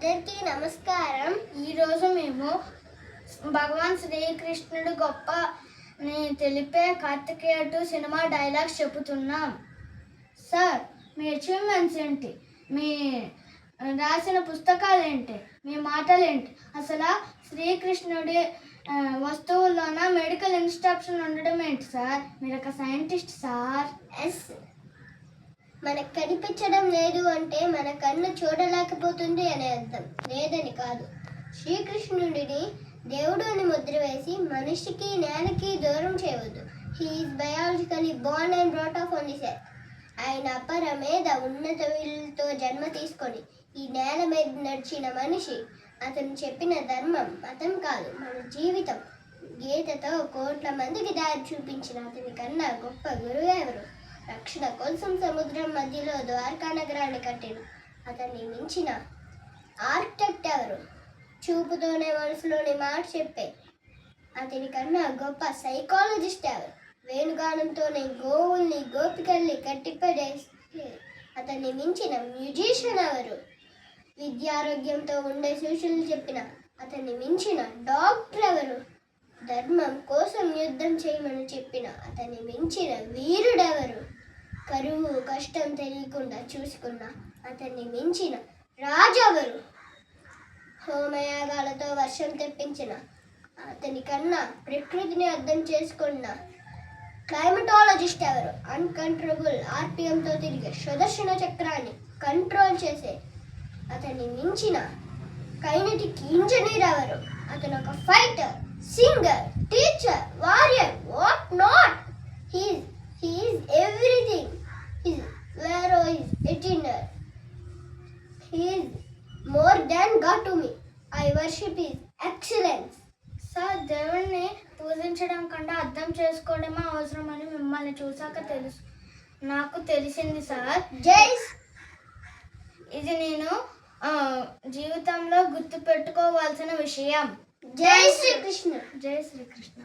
అందరికీ నమస్కారం. ఈరోజు మేము భగవాన్ శ్రీకృష్ణుడు గొప్ప తెలిపే కార్తికేయ 2 సినిమా డైలాగ్స్ చెబుతున్నాం. సార్, మీ అచీవ్మెంట్స్ ఏంటి? మీ రాసిన పుస్తకాలు ఏంటి? మీ మాటలు ఏంటి? అసలు శ్రీకృష్ణుడి వస్తువుల్లోన మెడికల్ ఇన్స్ట్రక్షన్ ఉండడం ఏంటి సార్? మీరు ఒక సైంటిస్ట్ సార్. ఎస్, మనకు కనిపించడం లేదు అంటే మన కన్ను చూడలేకపోతుంది అనే అర్థం, లేదని కాదు. శ్రీకృష్ణుడిని దేవుడు అని ముద్ర వేసి మనిషికి నేలకి దూరం చేయవద్దు. He is biologically born and brought up on this earth. ఆయన అపర మీద ఉన్నత విలువలతో జన్మ తీసుకొని ఈ నేల మీద నడిచిన మనిషి. అతను చెప్పిన ధర్మం మతం కాదు, మన జీవితం. గీతతో కోట్ల మందికి దారి చూపించిన అతని కన్నా గొప్ప గురువు ఎవరు? రక్షణ కోసం సముద్రం మధ్యలో ద్వారకా నగరాన్ని కట్టిన అతన్ని మించిన ఆర్కిటెక్ట్ ఎవరు? చూపుతోనే మనసులోని మాట చెప్పే అతని కన్నా గొప్ప సైకాలజిస్ట్ ఎవరు? వేణుగానంతోనే గోవుల్ని గోపికల్ని కట్టిపడేసి అతన్ని మించిన మ్యూజిషియన్ ఎవరు? విద్యారోగ్యంతో ఉండే సూచనలు చెప్పిన అతన్ని మించిన డాక్టర్ ఎవరు? ధర్మం కోసం యుద్ధం చేయమని చెప్పిన అతన్ని మించిన వీరుడెవరు? కరువు కష్టం తెలియకుండా చూసుకున్న అతన్ని మించిన రాజెవరు? హోమయాగాలతో వర్షం తెప్పించిన అతని కన్నా ప్రకృతిని అర్థం చేసుకున్న క్లైమటాలజిస్ట్ ఎవరు? అన్కంట్రోలబుల్ ఆర్పిఎంతో తిరిగే సుదర్శన చక్రాన్ని కంట్రోల్ చేసే అతన్ని మించిన కైనెటిక్ ఇంజనీర్ ఎవరు? అతను ఒక fighter, singer, teacher, warrior, what not. He is everything. His Vero is eternal. He is more than God to me. I worship His excellence. Sir, దేవుణ్ణి పూజించడం కంటే అర్థం చేసుకోవడమే అవసరమని మిమ్మల్ని చూసాక నాకు తెలిసింది సార్. ఇది నేను జీవితంలో గుర్తు పెట్టుకోవాల్సిన విషయం. జై శ్రీకృష్ణ. జై శ్రీకృష్ణ.